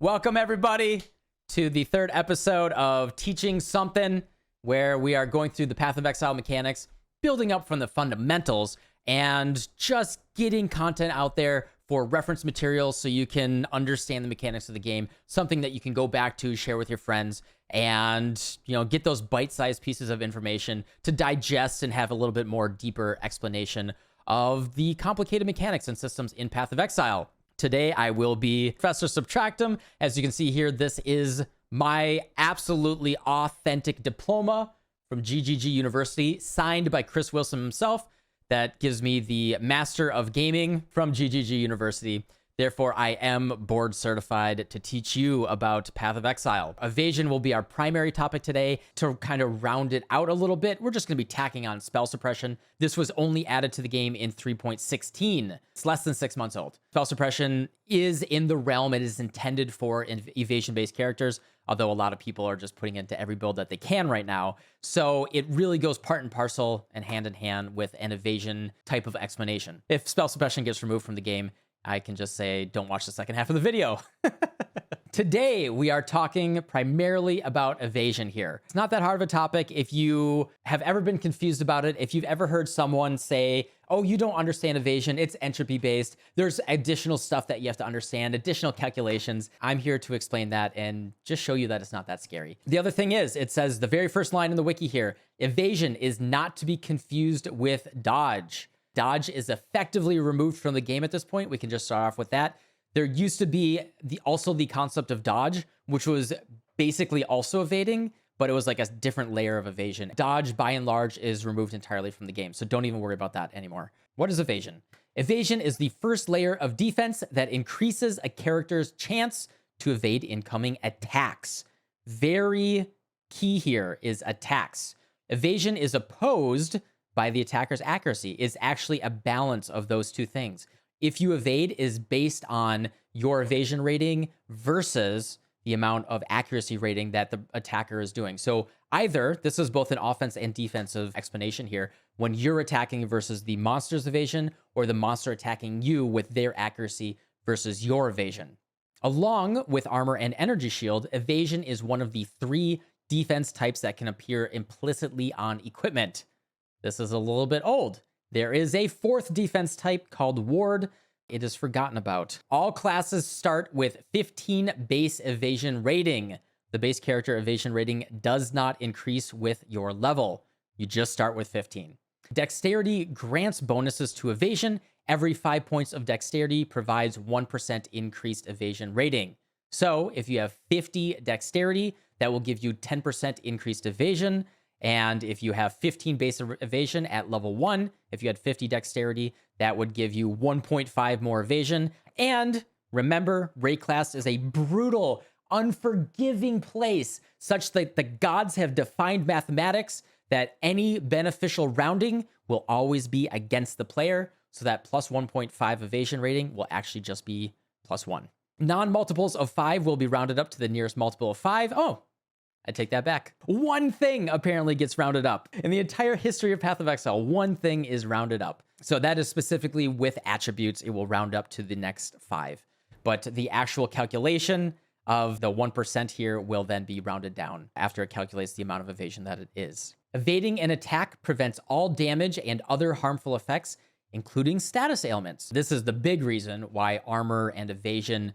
Welcome everybody to the third episode of Teaching Something, where we are going through the Path of Exile mechanics, building up from the fundamentals, and just getting content out there for reference materials so you can understand the mechanics of the game, something that you can go back to, share with your friends, and get those bite-sized pieces of information to digest and have a little bit more deeper explanation of the complicated mechanics and systems in Path of Exile. Today, I will be Professor Subtractum. As you can see here, this is my absolutely authentic diploma from GGG University, signed by Chris Wilson himself. That gives me the Master of Gaming from GGG University. Therefore, I am board certified to teach you about Path of Exile. Evasion will be our primary topic today. To kind of round it out a little bit, we're just going to be tacking on Spell Suppression. This was only added to the game in 3.16. It's less than 6 months old. Spell Suppression is in the realm. It is intended for evasion-based characters, although a lot of people are just putting it into every build that they can right now. So it really goes part and parcel and hand in hand with an evasion type of explanation. If Spell Suppression gets removed from the game, I can just say, don't watch the second half of the video. Today, we are talking primarily about evasion here. It's not that hard of a topic. If you have ever been confused about it, if you've ever heard someone say, oh, you don't understand evasion, it's entropy based, there's additional stuff that you have to understand, additional calculations, I'm here to explain that and just show you that it's not that scary. The other thing is, it says the very first line in the wiki here, evasion is not to be confused with dodge. Dodge is effectively removed from the game at this point. We can just start off with that. There used to be also the concept of dodge, which was basically also evading, but it was like a different layer of evasion. Dodge, by and large, is removed entirely from the game, so don't even worry about that anymore. What is evasion? Evasion is the first layer of defense that increases a character's chance to evade incoming attacks. Very key here is attacks. Evasion is opposed by the attacker's accuracy. Is actually a balance of those two things. If you evade is based on your evasion rating versus the amount of accuracy rating that the attacker is doing. So either, this is both an offense and defensive explanation here, when you're attacking versus the monster's evasion, or the monster attacking you with their accuracy versus your evasion. Along with armor and energy shield, evasion is one of the 3 defense types that can appear implicitly on equipment. This is a little bit old. There is a 4th defense type called Ward. It is forgotten about. All classes start with 15 base evasion rating. The base character evasion rating does not increase with your level. You just start with 15. Dexterity grants bonuses to evasion. Every 5 points of dexterity provides 1% increased evasion rating. So if you have 50 dexterity, that will give you 10% increased evasion. And if you have 15 base evasion at level 1, if you had 50 dexterity, that would give you 1.5 more evasion. And remember, Ray class is a brutal, unforgiving place, such that the gods have defined mathematics that any beneficial rounding will always be against the player, so that plus 1.5 evasion rating will actually just be plus 1. Non-multiples of 5 will be rounded up to the nearest multiple of 5. Oh, I take that back. One thing apparently gets rounded up. In the entire history of Path of Exile, one thing is rounded up. So that is specifically with attributes. It will round up to the next 5. But the actual calculation of the 1% here will then be rounded down after it calculates the amount of evasion that it is. Evading an attack prevents all damage and other harmful effects, including status ailments. This is the big reason why armor and evasion,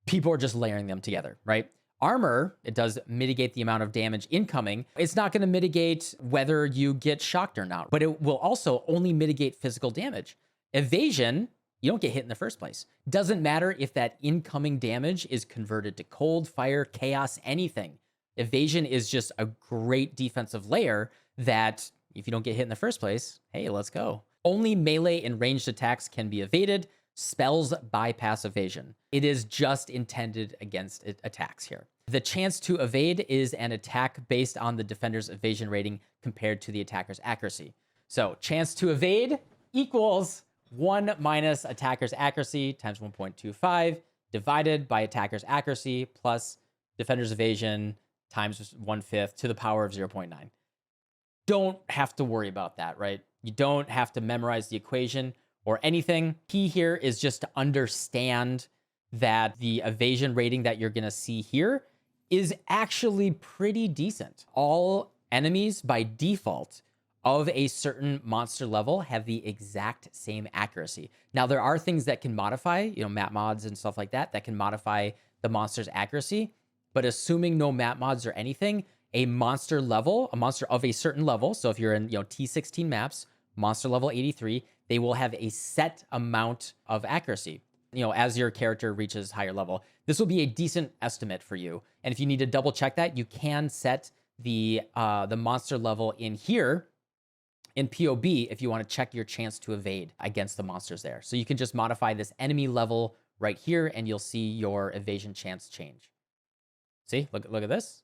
people are just layering them together, right? Armor, it does mitigate the amount of damage incoming. It's not going to mitigate whether you get shocked or not, but it will also only mitigate physical damage. Evasion, you don't get hit in the first place. Doesn't matter if that incoming damage is converted to cold, fire, chaos, anything. Evasion is just a great defensive layer that if you don't get hit in the first place, hey, let's go. Only melee and ranged attacks can be evaded. Spells bypass evasion. It is just intended against attacks here. The chance to evade is an attack based on the defender's evasion rating compared to the attacker's accuracy. So chance to evade equals 1 minus attacker's accuracy times 1.25 divided by attacker's accuracy plus defender's evasion times 1/5 to the power of 0.9. Don't have to worry about that, right? You don't have to memorize the equation or anything. Key here is just to understand that the evasion rating that you're going to see here is actually pretty decent. All enemies by default of a certain monster level have the exact same accuracy. Now, there are things that can modify, map mods and stuff like that, that can modify the monster's accuracy. But assuming no map mods or anything, a monster of a certain level, so if you're in T16 maps, monster level 83, they will have a set amount of accuracy. As your character reaches higher level, this will be a decent estimate for you. And if you need to double check that, you can set the monster level in here in POB if you want to check your chance to evade against the monsters there. So you can just modify this enemy level right here, and you'll see your evasion chance change. See, look at this.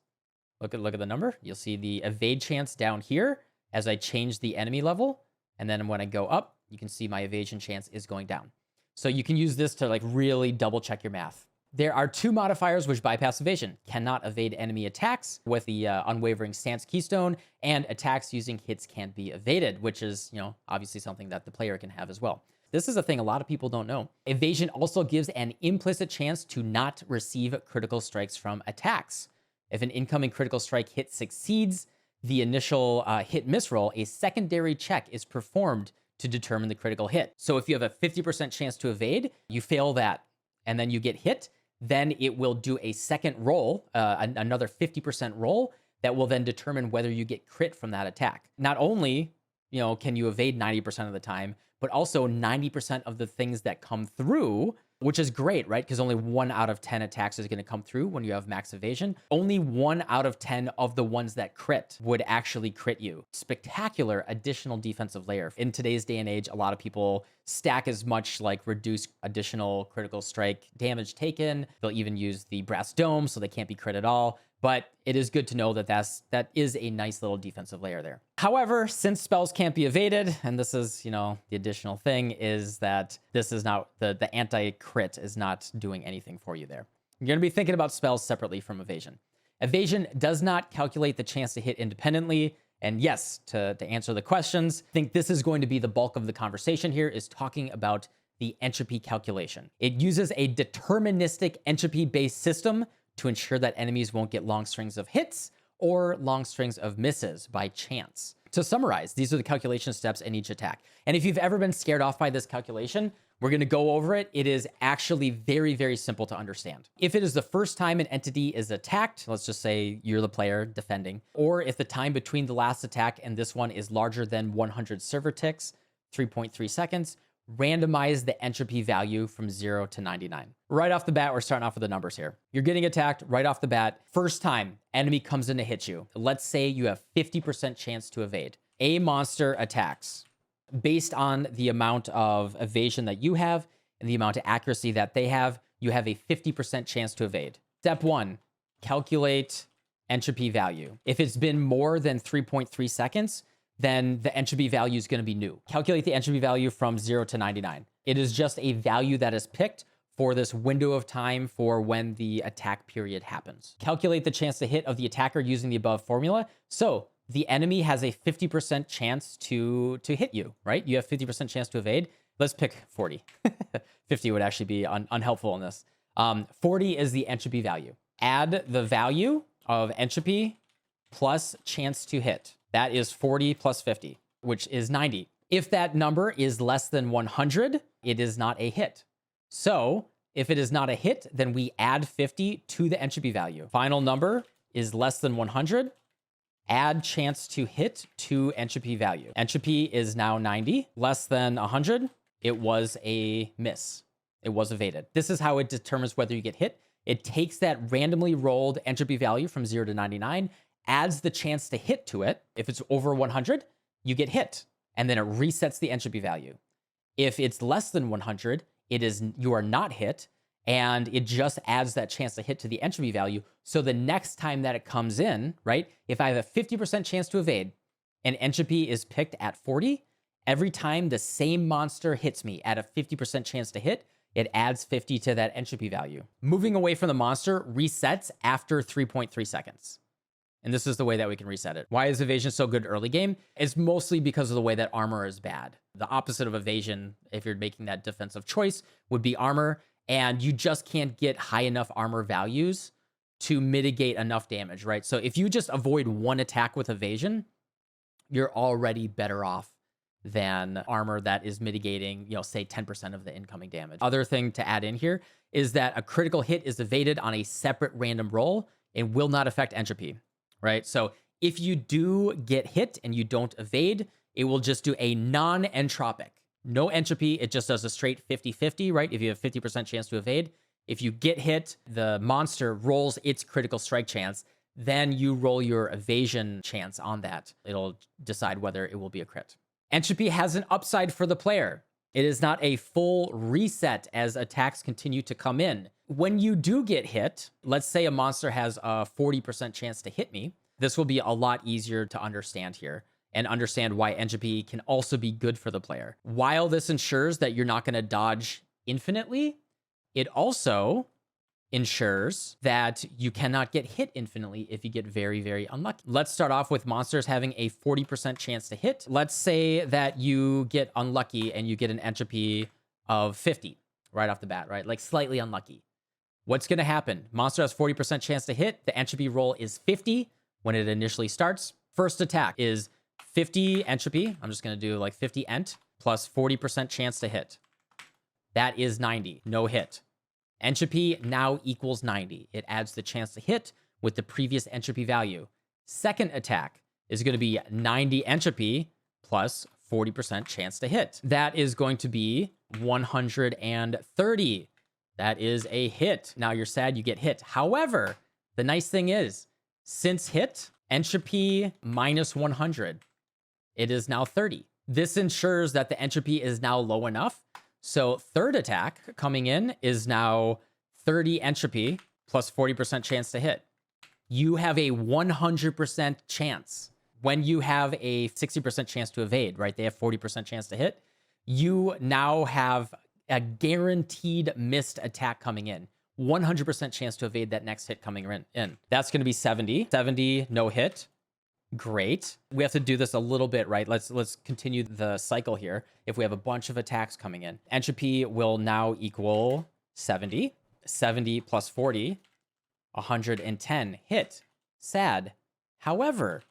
Look at the number. You'll see the evade chance down here as I change the enemy level. And then when I go up, you can see my evasion chance is going down. So you can use this to really double check your math. There are two modifiers which bypass evasion. Cannot evade enemy attacks with the unwavering stance keystone, and attacks using hits can't be evaded, which is, obviously something that the player can have as well. This is a thing a lot of people don't know. Evasion also gives an implicit chance to not receive critical strikes from attacks. If an incoming critical strike hit succeeds the initial hit-miss roll, a secondary check is performed to determine the critical hit. So if you have a 50% chance to evade, you fail that, and then you get hit, then it will do a second roll, another 50% roll, that will then determine whether you get crit from that attack. Not only, can you evade 90% of the time, but also 90% of the things that come through, which is great, right? Because only 1 out of 10 attacks is going to come through when you have max evasion. Only 1 out of 10 of the ones that crit would actually crit you. Spectacular additional defensive layer. In today's day and age, a lot of people stack as much reduced additional critical strike damage taken. They'll even use the brass dome so they can't be crit at all. But it is good to know that that is a nice little defensive layer there. However, since spells can't be evaded, and this is, the additional thing is that this is not, the anti-crit is not doing anything for you there. You're going to be thinking about spells separately from evasion. Evasion does not calculate the chance to hit independently. And yes, to answer the questions, I think this is going to be the bulk of the conversation here, is talking about the entropy calculation. It uses a deterministic entropy-based system to ensure that enemies won't get long strings of hits or long strings of misses by chance. To summarize, these are the calculation steps in each attack. And if you've ever been scared off by this calculation, we're going to go over it. It is actually very, very simple to understand. If it is the first time an entity is attacked, let's just say you're the player defending, or if the time between the last attack and this one is larger than 100 server ticks, 3.3 seconds, randomize the entropy value from 0 to 99. Right off the bat, we're starting off with the numbers here. You're getting attacked right off the bat. First time enemy comes in to hit you. Let's say you have 50% chance to evade. A monster attacks. Based on the amount of evasion that you have and the amount of accuracy that they have, you have a 50% chance to evade. Step 1, calculate entropy value. If it's been more than 3.3 seconds, then the entropy value is going to be new. Calculate the entropy value from 0 to 99. It is just a value that is picked for this window of time for when the attack period happens. Calculate the chance to hit of the attacker using the above formula. So the enemy has a 50% chance to hit you, right? You have 50% chance to evade. Let's pick 40. 50 would actually be unhelpful in this. 40 is the entropy value. Add the value of entropy plus chance to hit. That is 40 plus 50, which is 90. If that number is less than 100, it is not a hit. So if it is not a hit, then we add 50 to the entropy value. Final number is less than 100. Add chance to hit to entropy value. Entropy is now 90. Less than 100, it was a miss. It was evaded. This is how it determines whether you get hit. It takes that randomly rolled entropy value from 0 to 99, adds the chance to hit to it. If it's over 100, you get hit, and then it resets the entropy value. If it's less than 100, you are not hit, and it just adds that chance to hit to the entropy value. So the next time that it comes in, right, if I have a 50% chance to evade and entropy is picked at 40, every time the same monster hits me at a 50% chance to hit, it adds 50 to that entropy value. Moving away from the monster resets after 3.3 seconds. And this is the way that we can reset it. Why is evasion so good early game? It's mostly because of the way that armor is bad. The opposite of evasion, if you're making that defensive choice, would be armor. and you just can't get high enough armor values to mitigate enough damage, right? So if you just avoid one attack with evasion, you're already better off than armor that is mitigating, say 10% of the incoming damage. Other thing to add in here is that a critical hit is evaded on a separate random roll and will not affect entropy, right? So if you do get hit and you don't evade, it will just do a non-entropic. No entropy, it just does a straight 50-50, right? If you have 50% chance to evade. If you get hit, the monster rolls its critical strike chance, then you roll your evasion chance on that. It'll decide whether it will be a crit. Entropy has an upside for the player. It is not a full reset as attacks continue to come in. When you do get hit, let's say a monster has a 40% chance to hit me, this will be a lot easier to understand here and understand why entropy can also be good for the player. While this ensures that you're not going to dodge infinitely, it also ensures that you cannot get hit infinitely if you get very, very unlucky. Let's start off with monsters having a 40% chance to hit. Let's say that you get unlucky and you get an entropy of 50 right off the bat, right? Like slightly unlucky. What's going to happen? Monster has 40% chance to hit. The entropy roll is 50 when it initially starts. First attack is 50 entropy. I'm just going to do like 50 ent plus 40% chance to hit. That is 90. No hit. Entropy now equals 90. It adds the chance to hit with the previous entropy value. Second attack is going to be 90 entropy plus 40% chance to hit. That is going to be 130. That is a hit. Now you're sad you get hit. However, the nice thing is, since hit, entropy minus 100, it is now 30. This ensures that the entropy is now low enough. So third attack coming in is now 30 entropy plus 40% chance to hit. You have a 100% chance. When you have a 60% chance to evade, right? They have 40% chance to hit. You now have a guaranteed missed attack coming in. 100% chance to evade that next hit coming in. That's going to be 70. 70, no hit. Great. We have to do this a little bit, right? Let's continue the cycle here. If we have a bunch of attacks coming in, entropy will now equal 70. 70 plus 40, 110. Hit. Sad. However,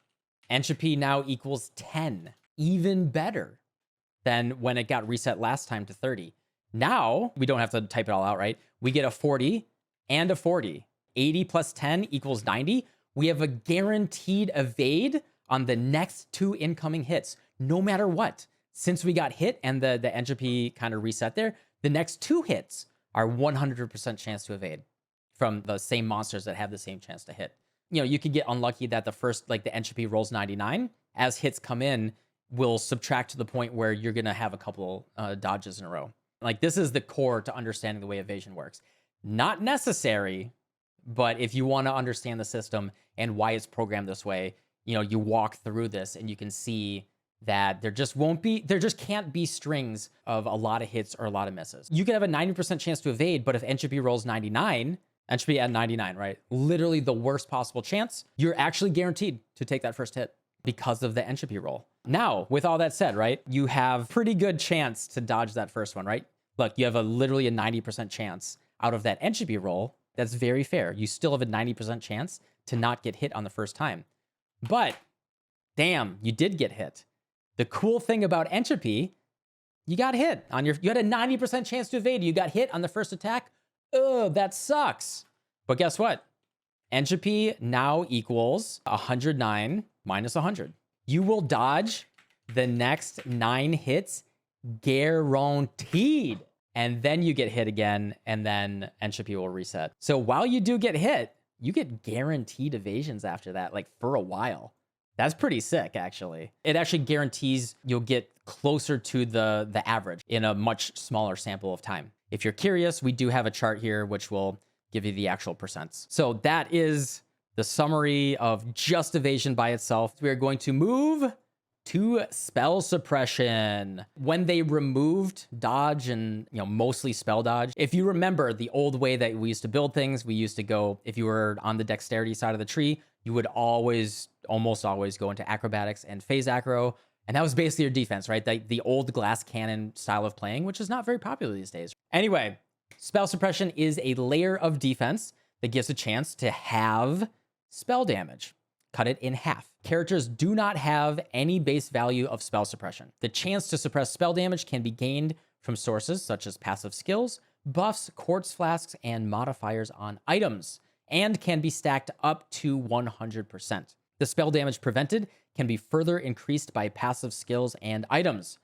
entropy now equals 10. Even better than when it got reset last time to 30. Now, we don't have to type it all out, right? We get a 40 and a 40. 80 plus 10 equals 90. We have a guaranteed evade on the next two incoming hits, no matter what. Since we got hit and the entropy kind of reset there, the next two hits are 100% chance to evade from the same monsters that have the same chance to hit. You could get unlucky that the first, like the entropy rolls 99. As hits come in, will subtract to the point where you're going to have a couple dodges in a row. Like this is the core to understanding the way evasion works. Not necessary, but if you want to understand the system and why it's programmed this way, you walk through this and you can see that there just can't be strings of a lot of hits or a lot of misses. You could have a 90% chance to evade, but if entropy rolls 99, entropy at 99, right? Literally the worst possible chance, you're actually guaranteed to take that first hit because of the entropy roll. Now, with all that said, right, you have pretty good chance to dodge that first one, right? Look, you have literally a 90% chance out of that entropy roll. That's very fair. You still have a 90% chance to not get hit on the first time. But damn, you did get hit. The cool thing about entropy, you got hit you had a 90% chance to evade. You got hit on the first attack. Oh, that sucks. But guess what? Entropy now equals 109 minus 100. You will dodge the next 9 hits guaranteed. And then you get hit again, and then entropy will reset. So while you do get hit, you get guaranteed evasions after that, like for a while. That's pretty sick, actually. It actually guarantees you'll get closer to the average in a much smaller sample of time. If you're curious, we do have a chart here which will give you the actual percents. So that is the summary of just evasion by itself. We are going to move to spell suppression. When they removed dodge and mostly spell dodge, if you remember the old way that we used to build things, we used to go, if you were on the dexterity side of the tree, you would almost always go into acrobatics and phase acro. And that was basically your defense, right? The old glass cannon style of playing, which is not very popular these days. Anyway, Spell suppression is a layer of defense that gives a chance to have spell damage. Cut it in half. Characters do not have any base value of spell suppression. The chance to suppress spell damage can be gained from sources such as passive skills, buffs, quartz flasks, and modifiers on items, and can be stacked up to 100%. The spell damage prevented can be further increased by passive skills and items.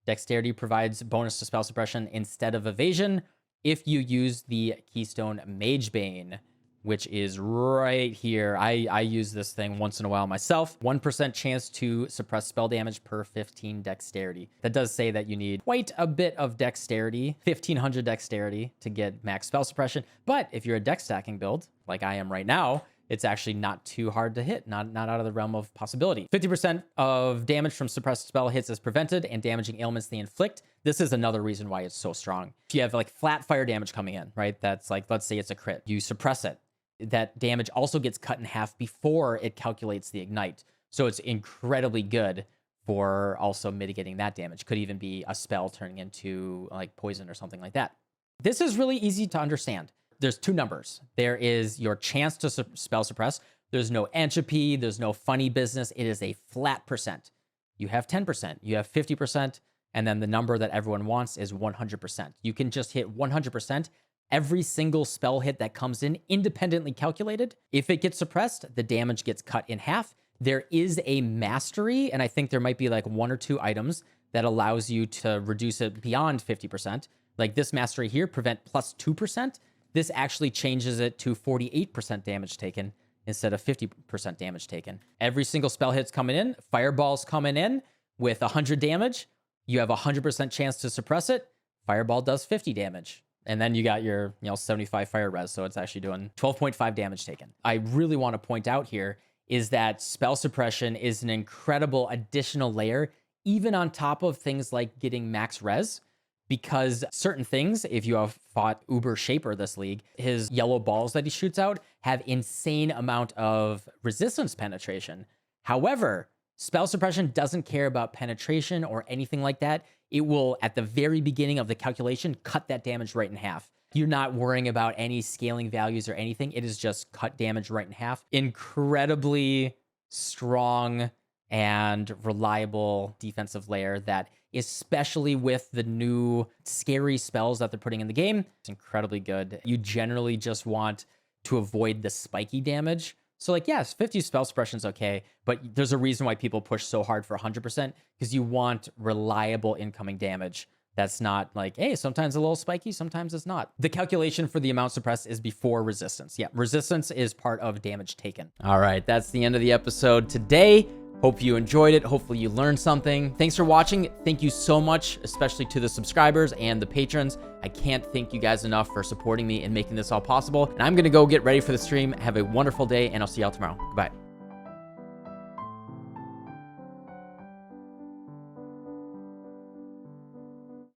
Dexterity provides bonus to spell suppression instead of evasion if you use the Keystone Magebane, which is right here. I use this thing once in a while myself. 1% chance to suppress spell damage per 15 dexterity. That does say that you need quite a bit of dexterity, 1500 dexterity to get max spell suppression. But if you're a dex stacking build, like I am right now, it's actually not too hard to hit, not out of the realm of possibility. 50% of damage from suppressed spell hits is prevented, and damaging ailments they inflict. This is another reason why it's so strong. If you have like flat fire damage coming in, right? That's like, let's say it's a crit. You suppress it. That damage also gets cut in half before it calculates the ignite. So it's incredibly good for also mitigating that damage. Could even be a spell turning into like poison or something like that. This is really easy to understand. There's two numbers. There is your chance to spell suppress. There's no entropy. There's no funny business. It is a flat percent. You have 10%, you have 50%, and then the number that everyone wants is 100%. You can just hit 100% every single spell hit that comes in, independently calculated. If it gets suppressed, the damage gets cut in half. There is a mastery, and I think there might be like 1 or 2 items that allows you to reduce it beyond 50%. Like this mastery here, prevent plus 2%. This actually changes it to 48% damage taken instead of 50% damage taken. Every single spell hit's coming in, fireball's coming in with 100 damage. You have a 100% chance to suppress it. Fireball does 50 damage. And then you got your 75 fire res, so it's actually doing 12.5 damage taken. I really want to point out here is that spell suppression is an incredible additional layer, even on top of things like getting max res. Because certain things, if you have fought Uber Shaper this league, his yellow balls that he shoots out have insane amount of resistance penetration. However, spell suppression doesn't care about penetration or anything like that. It will, at the very beginning of the calculation, cut that damage right in half. You're not worrying about any scaling values or anything. It is just cut damage right in half. Incredibly strong and reliable defensive layer that, especially with the new scary spells that they're putting in the game, it's incredibly good. You generally just want to avoid the spiky damage. So like, yes, 50 spell suppression is okay, but there's a reason why people push so hard for 100%, because you want reliable incoming damage. That's not like, hey, sometimes a little spiky, sometimes it's not. The calculation for the amount suppressed is before resistance. Yeah, resistance is part of damage taken. All right, that's the end of the episode today. Hope you enjoyed it. Hopefully you learned something. Thanks for watching. Thank you so much, especially to the subscribers and the patrons. I can't thank you guys enough for supporting me and making this all possible. And I'm going to go get ready for the stream. Have a wonderful day, and I'll see y'all tomorrow. Goodbye.